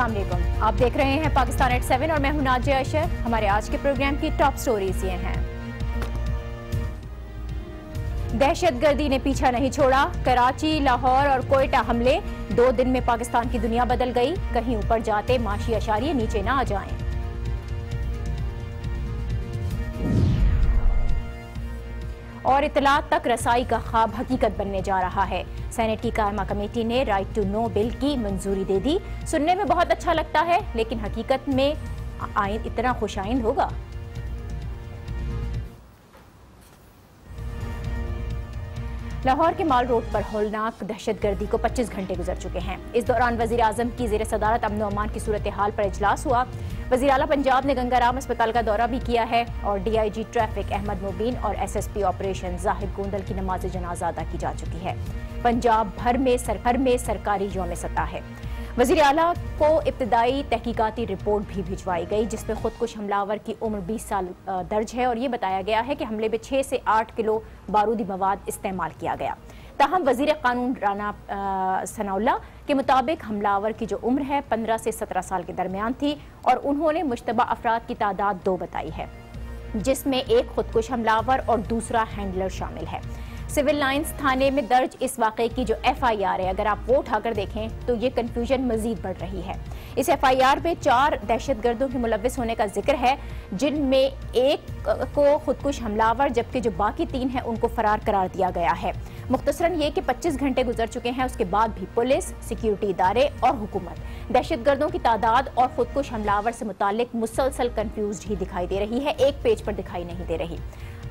अस्सलाम वालेकुम। आप देख रहे हैं पाकिस्तान एट 7 और मैं हूं नाजिया अशर। हमारे आज के प्रोग्राम की टॉप स्टोरीज ये हैं। दहशतगर्दी ने पीछा नहीं छोड़ा, कराची, लाहौर और कोयटा हमले, 2 दिन में पाकिस्तान की दुनिया बदल गई, कहीं ऊपर जाते माशी अशारिये नीचे ना आ जाएं। और इतलात तक रसाई का ख्वाब हकीकत बनने जा रहा है। सेनेट की कायमा कमेटी ने राइट टू नो बिल की मंजूरी दे दी। सुनने में बहुत अच्छा लगता है, लेकिन हकीकत में आइन इतना खुशाइंद होगा? लाहौर के माल रोड पर हौलनाक दहशतगर्दी को 25 घंटे गुजर चुके हैं। इस दौरान वजीर आजम की जेर सदारत अमन व अमान की सूरत हाल पर इजलास हुआ। वजीर आला पंजाब ने गंगाराम अस्पताल का दौरा भी किया है और DIG ट्रैफिक अहमद मुबीन और SSP ऑपरेशन जाहिद गोंदल की नमाज जनाजा अदा की जा चुकी है। पंजाब भर में सरकारी यौम सतह है। वजीर आला को इब्तदाई तहकीकाती रिपोर्ट भी भिजवाई गई, जिसमें खुदकुश हमलावर की उम्र 20 साल दर्ज है और ये बताया गया है कि हमले में 6 से 8 किलो बारूदी मवाद इस्तेमाल किया गया। ताहम वजीर कानून राना सनाउल्लाह के मुताबिक हमलावर की जो उम्र है 15 से 17 साल के दरमियान थी और उन्होंने मुश्तबा अफराद की तादाद 2 बताई है, जिसमें एक खुदकुश हमलावर और दूसरा हैंडलर शामिल है। सिविल लाइंस थाने में दर्ज इस वाक़े की जो FIR है, अगर आप वो उठाकर देखें तो ये कन्फ्यूजन मजीद बढ़ रही है। इस FIR पे 4 दहशतगर्दों के मुलव्विस होने का जिक्र है, जिनमें एक को खुदकुश हमलावर जबकि जो बाकी 3 हैं उनको फरार करार दिया गया है। मुख्तसरन ये कि 25 घंटे गुजर चुके हैं, उसके बाद भी पुलिस, सिक्योरिटी इदारे और हुकूमत दहशतगर्दों की तादाद और खुदकुश हमलावर से मुतालिक मुसलसल कन्फ्यूज्ड ही दिखाई दे रही है, एक पेज पर दिखाई नहीं दे रही।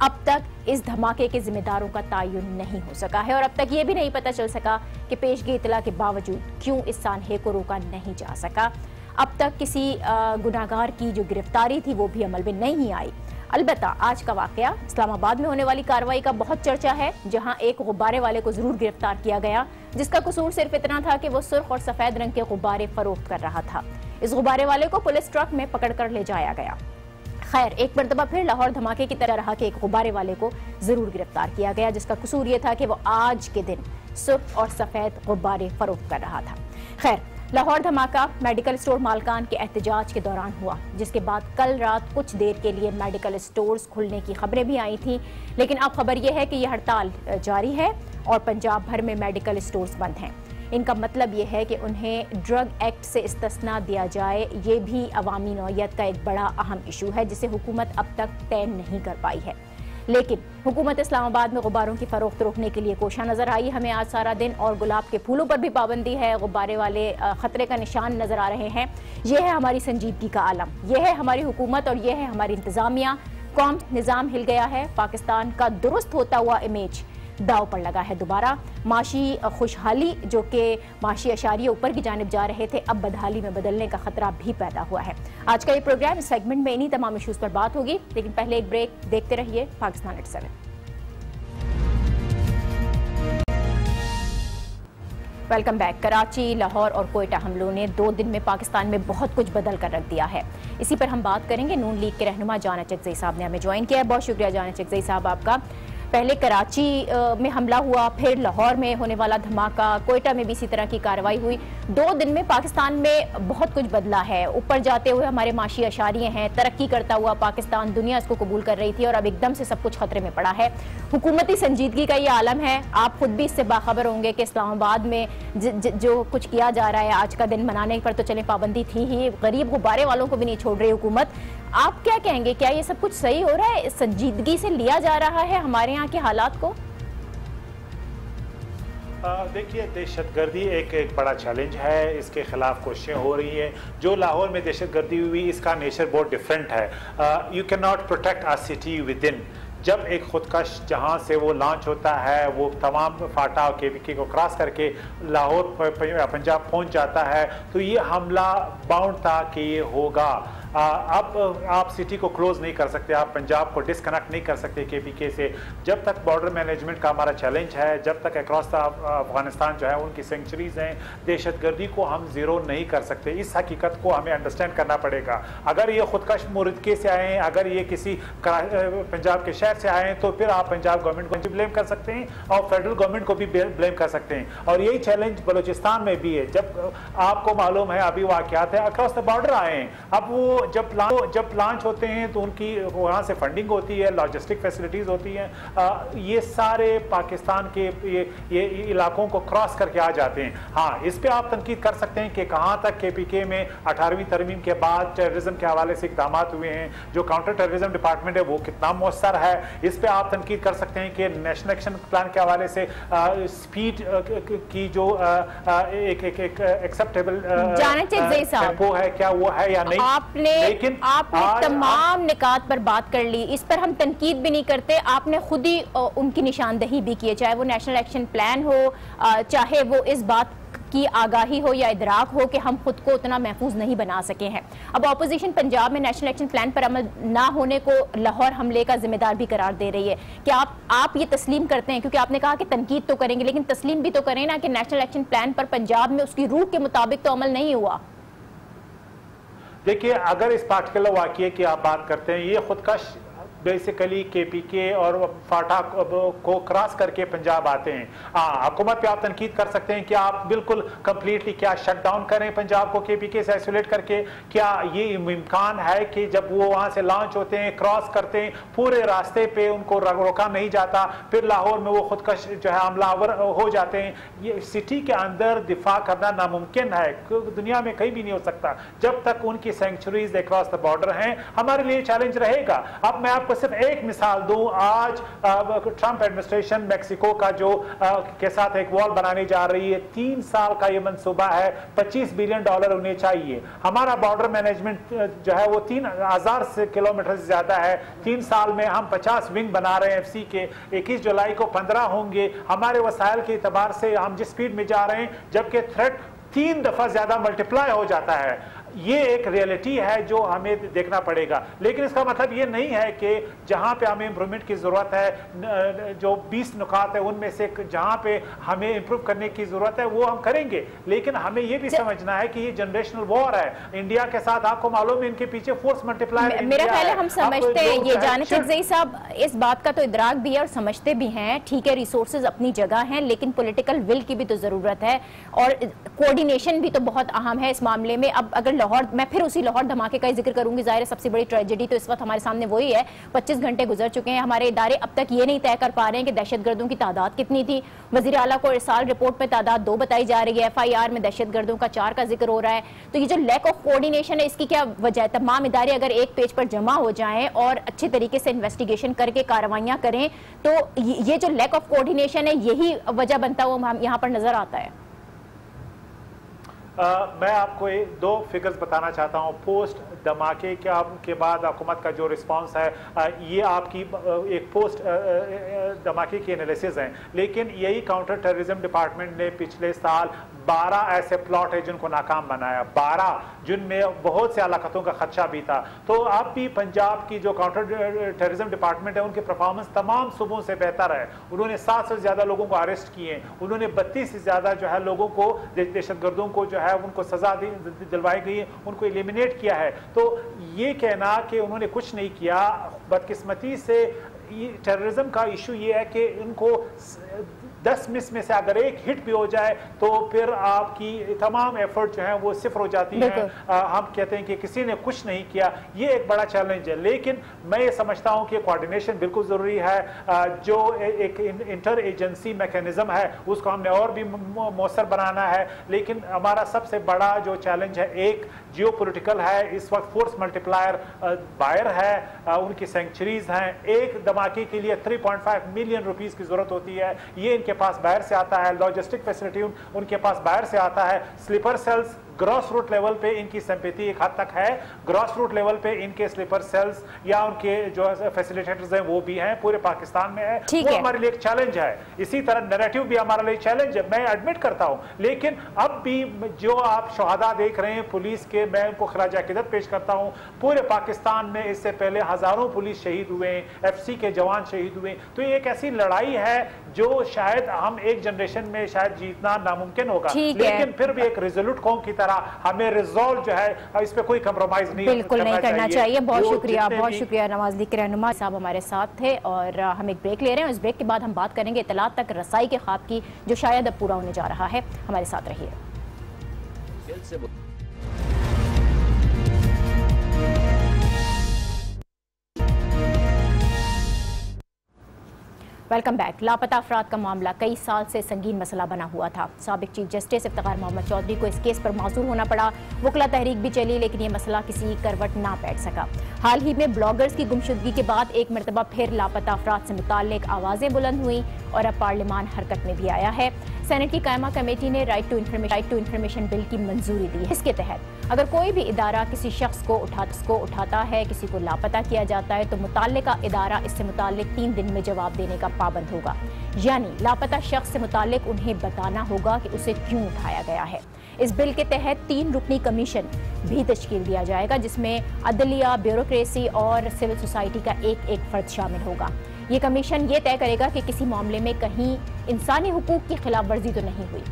अब तक इस धमाके के जिम्मेदारों का तयन नहीं हो सका है और अब तक ये भी नहीं पता चल सका कि पेशगी इतला के बावजूद क्यों इस सानहे को रोका नहीं जा सका। अब तक किसी गुनाहगार की जो गिरफ्तारी थी वो भी अमल में नहीं आई। अलबत्ता आज का वाकया इस्लामाबाद में होने वाली कार्रवाई का बहुत चर्चा है, जहां एक गुब्बारे वाले को जरूर गिरफ्तार किया गया, जिसका कसूर सिर्फ इतना था कि वो सुर्ख और सफेद रंग के गुब्बारे फरोख्त कर रहा था। इस गुब्बारे वाले को पुलिस ट्रक में पकड़कर ले जाया गया। खैर, एक मरतबा फिर लाहौर धमाके की तरह रहा कि एक गुब्बारे वाले को जरूर गिरफ्तार किया गया, जिसका कसूर यह था कि वो आज के दिन सुर्ख और सफेद गुब्बारे फरोख्त कर रहा था। खैर, लाहौर धमाका मेडिकल स्टोर मालकान के एहतजाज के दौरान हुआ, जिसके बाद कल रात कुछ देर के लिए मेडिकल स्टोर्स खुलने की खबरें भी आई थी, लेकिन अब खबर यह है कि यह हड़ताल जारी है और पंजाब भर में मेडिकल स्टोर्स बंद हैं। इनका मतलब ये है कि उन्हें ड्रग एक्ट से इस्तिस्ना दिया जाए। ये भी अवामी नौयत का एक बड़ा अहम इशू है, जिसे हुकूमत अब तक तय नहीं कर पाई है। लेकिन हुकूमत इस्लामाबाद में गुब्बारों की फरोख्त रोकने के लिए कोशा नजर आई हमें आज सारा दिन, और गुलाब के फूलों पर भी पाबंदी है। गुब्बारे वाले खतरे का निशान नजर आ रहे हैं। यह है हमारी संजीदगी का आलम, यह है हमारी हुकूमत और यह है हमारी इंतजामिया। कौम निज़ाम हिल गया है, पाकिस्तान का दुरुस्त होता हुआ इमेज दाव पर लगा है दोबारा। माशी खुशहाली जो कि माशी अशारिये ऊपर की जानिब जा रहे थे, अब बदहाली में बदलने का खतरा भी पैदा हुआ है। आज का ये प्रोग्राम इस सेगमेंट में इन्हीं तमाम इशूज़ पर बात होगी, लेकिन पहले एक ब्रेक। देखते रहिए Pakistan at 7। Welcome back. Karachi, Lahore और कोयटा हमलों ने 2 दिन में पाकिस्तान में बहुत कुछ बदल कर रख दिया है। इसी पर हम बात करेंगे। नून लीग के रहनुमा जान चकजई साहब ने हमें ज्वाइन किया है। बहुत शुक्रिया जान चकजई साहब आपका। पहले कराची में हमला हुआ, फिर लाहौर में होने वाला धमाका, कोयटा में भी इसी तरह की कार्रवाई हुई। 2 दिन में पाकिस्तान में बहुत कुछ बदला है। ऊपर जाते हुए हमारे माशी अशारिये हैं, तरक्की करता हुआ पाकिस्तान, दुनिया इसको कबूल कर रही थी और अब एकदम से सब कुछ खतरे में पड़ा है। हुकूमती संजीदगी का ये आलम है। आप खुद भी इससे बाखबर होंगे कि इस्लामाबाद में जो कुछ किया जा रहा है, आज का दिन मनाने पर तो चले पाबंदी थी ही, गरीब गुब्बारे वालों को भी नहीं छोड़ रही हुकूमत। आप क्या कहेंगे, क्या ये सब कुछ सही हो रहा है? संजीदगी से लिया जा रहा है हमारे यहाँ के हालात को? देखिए, दहशतगर्दी एक बड़ा चैलेंज है। इसके खिलाफ कोशिशें हो रही हैं। जो लाहौर में दहशतगर्दी हुई, इसका नेचर बहुत डिफरेंट है। You can not protect a city within. जब एक खुदकश जहाँ से वो लॉन्च होता है, वो तमाम फाटा और KVK को क्रॉस करके लाहौर पंजाब पहुँच जाता है, तो ये हमला बाउंड था कि ये होगा। अब आप सिटी को क्लोज नहीं कर सकते, आप पंजाब को डिस्कनेक्ट नहीं कर सकते KPK से। जब तक बॉर्डर मैनेजमेंट का हमारा चैलेंज है, जब तक अक्रॉस अफगानिस्तान जो है उनकी सेंचुरीज हैं, दहशतगर्दी को हम जीरो नहीं कर सकते। इस हकीकत को हमें अंडरस्टैंड करना पड़ेगा। अगर ये खुदकश मुर्दके से आए हैं, अगर ये किसी पंजाब के शहर से आए हैं, तो फिर आप पंजाब गवर्नमेंट को ब्लेम कर सकते हैं और फेडरल गवर्नमेंट को भी ब्लेम कर सकते हैं। और यही चैलेंज बलूचिस्तान में भी है। जब आपको मालूम है अभी वाकयात है, अक्रॉस द बॉर्डर आए हैं, अब वो जब लॉन्च होते हैं तो उनकी वहाँ से फंडिंग होती है, लॉजिस्टिक फैसिलिटीज होती हैं, ये सारे पाकिस्तान के ये इलाकों को क्रॉस करके आ जाते हैं। हाँ, इस पे आप तनकीद कर सकते हैं कि कहाँ तक KPK में 18वीं तरमीम के बाद टेररिज्म के हवाले से इक़दाम हुए हैं, जो काउंटर टेररिज्म डिपार्टमेंट है वो कितना मौसर है। इस पे आप तनकीद कर सकते हैं कि नेशनल एक्शन प्लान के हवाले से स्पीड की जो एक एक्सेप्टेबल टेम्पो है, क्या वो है या नहीं। आपने तमाम निकात पर बात कर ली, इस पर हम तनकीद भी नहीं करते। आपने खुद ही उनकी निशानदही भी की है, चाहे वो नेशनल एक्शन प्लान हो, चाहे वो इस बात की आगाही हो या इदराक हो कि हम खुद को उतना महफूज नहीं बना सके हैं। अब ऑपोजिशन पंजाब में नेशनल एक्शन प्लान पर अमल ना होने को लाहौर हमले का जिम्मेदार भी करार दे रही है। क्या आप ये तस्लीम करते हैं, क्योंकि आपने कहा कि तनकीद तो करेंगे, लेकिन तस्लीम भी तो करें ना कि नेशनल एक्शन प्लान पर पंजाब में उसकी रूह के मुताबिक तो अमल नहीं हुआ। देखिए, अगर इस पार्टिकुलर वाक़ये की आप बात करते हैं, ये खुदकश बेसिकली KPK और फाटा को क्रॉस करके पंजाब आते हैं। हुकूमत पे आप तनकीद कर सकते हैं कि आप बिल्कुल कंप्लीटली क्या शट डाउन करें पंजाब को KPK से आइसोलेट करके। क्या ये इम्कान है कि जब वो वहाँ से लॉन्च होते हैं, क्रॉस करते हैं, पूरे रास्ते पे उनको रोका नहीं जाता, फिर लाहौर में वो खुदकश जो है हमलावर हो जाते हैं। ये सिटी के अंदर दिफा करना नामुमकिन है, दुनिया में कहीं भी नहीं हो सकता जब तक उनकी सेंचुरीज अक्रॉस द बॉर्डर हैं। हमारे लिए चैलेंज रहेगा। अब मैं आपको सिर्फ एक मिसाल दूं, आज ट्रंप एडमिनिस्ट्रेशन मैक्सिको का जो के साथ एक वॉल बनाने जा रही है, 3 साल का ये मंसूबा है, $25 बिलियन उन्हें चाहिए। हमारा बॉर्डर मैनेजमेंट जो है वो 3000 किलोमीटर से ज्यादा है। 3 साल में हम 50 विंग बना रहे हैं FC के, 21 जुलाई को 15 होंगे। हमारे वसाइल के एतबार से हम जिस स्पीड में जा रहे हैं, जबकि थ्रेट 3 दफा ज्यादा मल्टीप्लाई हो जाता है। ये एक रियलिटी है जो हमें देखना पड़ेगा। लेकिन इसका मतलब ये नहीं है कि जहां पे हमें इंप्रूवमेंट की जरूरत है, जो 20 नुकात है उनमें से जहां पे हमें इंप्रूव करने की जरूरत है वो हम करेंगे। लेकिन हमें ये भी समझना है कि ये जनरेशनल वॉर है इंडिया के साथ। आपको मालूम है इनके पीछे फोर्स मल्टीप्लायर मेरा ख्याल है हम समझते हैं, ये जानिब ज़ई साहब इस बात का तो इदराक भी है और समझते भी हैं। ठीक है, रिसोर्सेज अपनी जगह हैं, लेकिन पॉलिटिकल विल की भी तो जरूरत है और कोऑर्डिनेशन भी तो बहुत अहम है इस मामले में। अब अगर लाहौर, मैं फिर उसी लाहौर धमाके का ही जिक्र करूंगी, जाहिर है सबसे बड़ी ट्रेजेडी तो इस वक्त हमारे सामने वही है। 25 घंटे गुजर चुके हैं, हमारे इदारे अब तक ये नहीं तय कर पा रहे हैं कि दहशतगर्दों की तादाद कितनी थी। वजीर आला को इरसाल रिपोर्ट में तादाद 2 बताई जा रही है, FIR में दहशतगर्दों का 4 का जिक्र हो रहा है। तो ये जो लैक ऑफ कोऑर्डिनेशन है, इसकी क्या वजह है? तमाम इदारे अगर एक पेज पर जमा हो जाएं और अच्छे तरीके से इन्वेस्टिगेशन करके कार्रवाइयां करें, तो ये जो लैक ऑफ कोऑर्डिनेशन है यही वजह बनता हुआ यहाँ पर नजर आता है। मैं आपको 2 फिगर्स बताना चाहता हूँ। पोस्ट धमाके के बाद हुकूमत का जो रिस्पांस है, ये आपकी एक पोस्ट धमाके की एनालिसिस है। लेकिन यही काउंटर टेररिज्म डिपार्टमेंट ने पिछले साल 12 ऐसे प्लॉट है जिनको नाकाम बनाया, 12 जिनमें बहुत से हलाकतों का खदशा भी था। तो अब भी पंजाब की जो काउंटर टेररिज्म डिपार्टमेंट है उनकी परफॉर्मेंस तमाम सूबों से बेहतर है। उन्होंने 7 से ज्यादा लोगों को अरेस्ट किए, उन्होंने 32 से ज्यादा जो है लोगों को, दहशतगर्दों को जो है उनको सजा दिलवाई गई है, उनको एलिमिनेट किया है। तो ये कहना कि उन्होंने कुछ नहीं किया, बदकिस्मती से टेररिज्म का इशू ये है कि इनको 10 मिस में से अगर एक हिट भी हो जाए तो फिर आपकी तमाम एफर्ट जो है वो सिफर हो जाती हैं। हम कहते हैं कि किसी ने कुछ नहीं किया, ये एक बड़ा चैलेंज है। लेकिन मैं ये समझता हूँ कि कोऑर्डिनेशन बिल्कुल ज़रूरी है। जो एक इंटर एजेंसी मैकेनिज्म है उसको हमने और भी मौसर बनाना है। लेकिन हमारा सबसे बड़ा जो चैलेंज है, एक जियोपॉलिटिकल है। इस वक्त फोर्स मल्टीप्लायर बाहर है, उनकी सेंचुरीज हैं। एक धमाके के लिए 3.5 मिलियन रुपीस की जरूरत होती है, ये इनके पास बाहर से आता है। लॉजिस्टिक फैसिलिटी उनके पास बाहर से आता है। Sleeper cells grass root level पे इनकी सिंपैथी एक हद तक है, ग्रॉस रूट लेवल पे इनके स्लीपर सेल्स या उनके जो फैसिलिटेटर्स हैं वो भी हैं, पूरे पाकिस्तान में है, वो हमारे लिए एक चैलेंज है। इसी तरह नैरेटिव भी हमारे लिए चैलेंज है, मैं एडमिट करता हूं, लेकिन अब भी जो आप शहादा देख रहे हैं पुलिस के, मैं उनको खराज अकीदत पेश करता हूं। पूरे पाकिस्तान में इससे पहले हजारों पुलिस शहीद हुए, एफसी के जवान शहीद हुए, तो ये एक ऐसी लड़ाई है जो शायद हम एक जनरेशन में शायद जीतना नामुमकिन होगा, लेकिन फिर भी एक रिजोल्यूट कौम की तरह हमें रिजॉल्व जो है इस पे कोई कंप्रोमाइज नहीं बिल्कुल नहीं करना चाहिए। बहुत शुक्रिया नवाज लीग के रहनुमा साहब हमारे साथ थे और हम एक ब्रेक ले रहे हैं। इस ब्रेक के बाद हम बात करेंगे इत्तलात तक रसाई के ख्वाब की जो शायद अब पूरा होने जा रहा है। हमारे साथ रहिए। Welcome back. लापता अफराद का मामला कई साल से संगीन मसला बना हुआ था। साबिक चीफ जस्टिस इफ्तिखार मोहम्मद चौधरी को इस केस पर माजूर होना पड़ा। वकला तहरीक भी चली, लेकिन ये मसला किसी करवट ना बैठ सका। हाल ही में ब्लॉगर्स की गुमशुदगी के बाद एक मरतबा फिर लापता अफराद से मुताल्लिक आवाजें बुलंद हुई और अब पार्लियामान हरकत में भी आया है। सेनेट की कायमा कमेटी ने राइट टू इन्फॉर्मेशन बिल की मंजूरी दी है। इसके तहत अगर कोई भी इदारा किसी शख्स को उठाता है, किसी को लापता किया जाता है, तो मुताल्लिका इदारा इससे मुताल्लिक 3 दिन में जवाब देने का पाबंद होगा। यानी लापता शख्स से मुताल्लिक उन्हें बताना होगा कि उसे क्यों उठाया गया है। इस बिल के तहत 3 रुकनी कमीशन भी तश्कील दिया जाएगा, जिसमें अदलिया, ब्यूरोक्रेसी और सिविल सोसाइटी का एक फर्द शामिल होगा। ये कमीशन ये तय करेगा कि किसी मामले में कहीं इंसानी हुकूक की खिलाफ वर्जी तो नहीं हुई।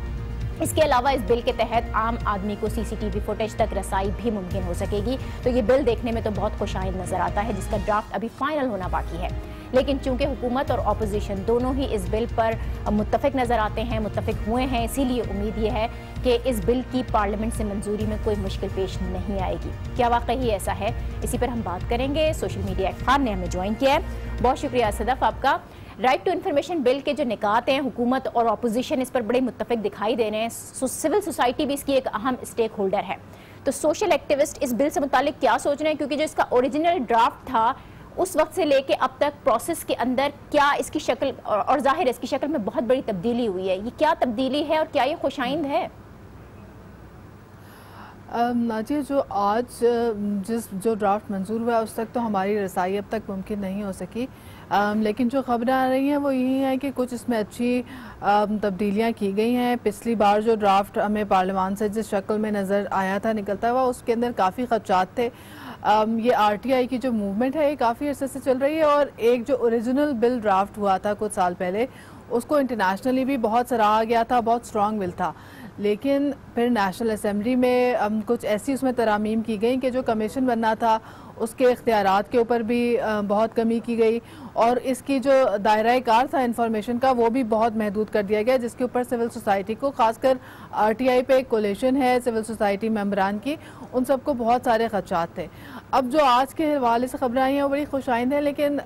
इसके अलावा इस बिल के तहत आम आदमी को सीसीटीवी फुटेज तक रसाई भी मुमकिन हो सकेगी। तो ये बिल देखने में तो बहुत खुशाइंद नजर आता है, जिसका ड्राफ्ट अभी फाइनल होना बाकी है। लेकिन चूंकि हुकूमत और अपोजिशन दोनों ही इस बिल पर मुत्तफिक नजर आते हैं, मुत्तफिक हुए हैं, इसीलिए उम्मीद ये है कि इस बिल की पार्लियामेंट से मंजूरी में कोई मुश्किल पेश नहीं आएगी। क्या वाकई ऐसा है? इसी पर हम बात करेंगे। सोशल मीडिया खान ने हमें ज्वाइन किया है। बहुत शुक्रिया सदफ आपका। राइट टू इन्फॉर्मेशन बिल के जो निकात हैं, हुकूमत और अपोजिशन इस पर बड़े मुत्तफिक दिखाई दे रहे हैं। सिविल सोसाइटी भी इसकी एक अहम स्टेक होल्डर है। तो सोशल एक्टिविस्ट इस बिल से मुतालिक क्या सोच रहे हैं? क्योंकि जो इसका ओरिजिनल ड्राफ्ट था उस वक्त से लेके अब तक प्रोसेस के अंदर क्या इसकी शक्ल और जाहिर है इसकी शक्ल में बहुत बड़ी तब्दीली हुई है। ये क्या तब्दीली है और क्या ये खुशाइंद है? नाजिया, जो आज जो ड्राफ्ट मंजूर हुआ उस तक तो हमारी रसाई अब तक मुमकिन नहीं हो सकी, लेकिन जो खबरें आ रही हैं वो यही हैं कि कुछ इसमें अच्छी तब्दीलियां की गई हैं। पिछली बार जो ड्राफ्ट हमें पार्लियामान से जिस शक्ल में नज़र आया था निकलता हुआ, उसके अंदर काफ़ी खदशात थे। ये RTI की जो मूवमेंट है ये काफ़ी अर्से से चल रही है और एक जो ओरिजिनल बिल ड्राफ्ट हुआ था कुछ साल पहले, उसको इंटरनेशनली भी बहुत सराहा गया था, बहुत स्ट्रॉन्ग बिल था। लेकिन फिर नेशनल असम्बली में कुछ ऐसी उसमें तरामीम की गई कि जो कमीशन बनना था उसके इख्तियारात के ऊपर भी बहुत कमी की गई और इसकी जो दायरा कार था इंफॉर्मेशन का वो भी बहुत महदूद कर दिया गया, जिसके ऊपर सिविल सोसाइटी को, खासकर RTI पे एक कोलिशन है सिविल सोसाइटी मेंबरान की, उन सबको बहुत सारे खदशात थे। अब जो आज के हवाले से खबरें आई हैं वो बड़ी खुशाइंद है, लेकिन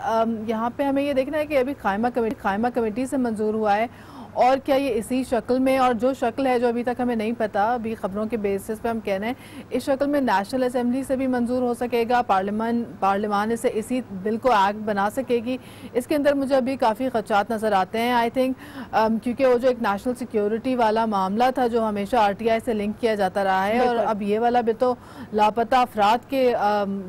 यहाँ पे हमें ये देखना है कि अभी कायमा कमेटी से मंजूर हुआ है और क्या ये इसी शक्ल में, और जो शक्ल है जो अभी तक हमें नहीं पता, अभी खबरों के बेसिस पे हम कह रहे हैं इस शक्ल में नेशनल असेंबली से भी मंजूर हो सकेगा, पार्लियामान इसे इसी बिल को एक्ट बना सकेगी। इसके अंदर मुझे अभी काफ़ी खदशात नज़र आते हैं। आई थिंक क्योंकि वो जो एक नेशनल सिक्योरिटी वाला मामला था जो हमेशा RTI से लिंक किया जाता रहा है और अब ये वाला भी तो लापता अफराद के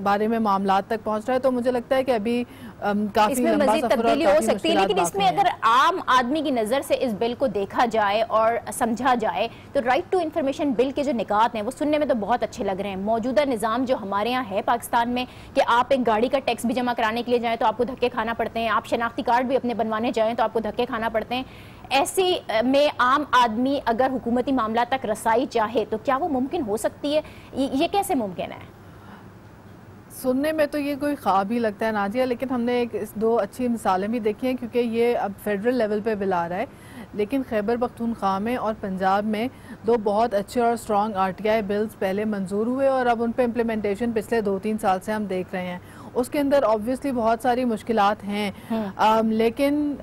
बारे में मामला तक पहुँच रहा है, तो मुझे लगता है कि अभी इसमें मजीद तब्दीली हो सकती है। लेकिन इसमें अगर आम आदमी की नज़र से इस बिल को देखा जाए और समझा जाए तो राइट टू इन्फॉर्मेशन बिल के जो निकात हैं वो सुनने में तो बहुत अच्छे लग रहे हैं। मौजूदा निज़ाम जो हमारे यहाँ है पाकिस्तान में कि आप एक गाड़ी का टैक्स भी जमा कराने के लिए जाएं तो आपको धक्के खाना पड़ते हैं, आप शनाख्ती कार्ड भी अपने बनवाने जाएं तो आपको धक्के खाना पड़ते हैं। ऐसी में आम आदमी अगर हुकूमती मामला तक रसाई चाहे तो क्या वो मुमकिन हो सकती है? ये कैसे मुमकिन है? सुनने में तो ये कोई ख्वाब ही लगता है नाजिया, लेकिन हमने दो अच्छी मिसालें भी देखी हैं क्योंकि ये अब फेडरल लेवल पे बिल आ रहा है, लेकिन खैबर पख्तूनख्वा में और पंजाब में दो बहुत अच्छे और स्ट्रॉन्ग RTI बिल्स पहले मंजूर हुए और अब उन पर इम्प्लीमेंटेशन पिछले 2-3 साल से हम देख रहे हैं। उसके अंदर ऑब्वियसली बहुत सारी मुश्किलात हैं, लेकिन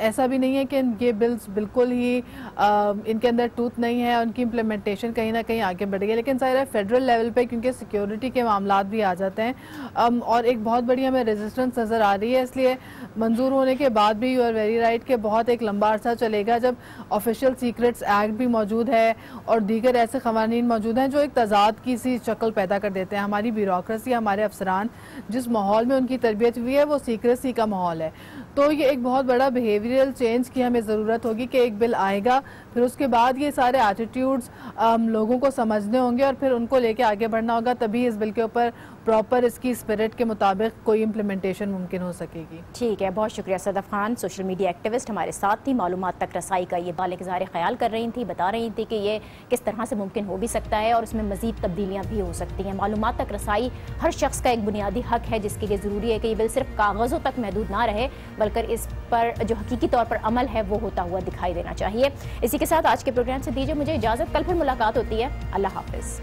ऐसा भी नहीं है कि ये बिल्स बिल्कुल ही इनके अंदर टूथ नहीं है, उनकी इम्प्लीमेंटेशन कहीं ना कहीं आगे बढ़ गई। लेकिन सारा फेडरल लेवल पे क्योंकि सिक्योरिटी के मामलात भी आ जाते हैं और एक बहुत बड़ी हमें रेजिस्टेंस नज़र आ रही है, इसलिए मंजूर होने के बाद भी यू आर वेरी राइट कि बहुत एक लंबा अरसा चलेगा जब ऑफिशियल सीक्रेट्स एक्ट भी मौजूद है और दीगर ऐसे क़वानीन मौजूद हैं जो एक तजाद की सी शक्ल पैदा कर देते हैं। हमारी ब्यूरोक्रेसी, हमारे अफसरान जिस माहौल में उनकी तरबियत हुई है वो सीक्रेसी का माहौल है। तो ये एक बहुत बड़ा बिहेवियरल चेंज की हमें ज़रूरत होगी कि एक बिल आएगा, फिर उसके बाद ये सारे एटीट्यूड्स लोगों को समझने होंगे और फिर उनको लेके आगे बढ़ना होगा, तभी इस बिल के ऊपर प्रॉपर इसकी स्पिरिट के मुताबिक कोई इम्प्लीमेंटेशन मुमकिन हो सकेगी। ठीक है, बहुत शुक्रिया Sadaf Khan, social media activist हमारे साथ थी, मालूमात तक रसाई का ये बालिग इज़हार ख्याल कर रही थी, बता रही थी कि ये किस तरह से मुमकिन हो भी सकता है और उसमें मज़ीद तब्दीलियाँ भी हो सकती हैं। मालूमात तक रसाई हर शख्स का एक बुनियादी हक है, जिसके लिए ज़रूरी है कि ये बिल सिर्फ कागज़ों तक महदूद ना रहे बल्कि इस पर जो हकीकी तौर पर अमल है वो होता हुआ दिखाई देना चाहिए। इसी के साथ आज के प्रोग्राम से दीजिए मुझे इजाज़त, कल फिर मुलाकात होती है। अल्लाह हाफ़िज़।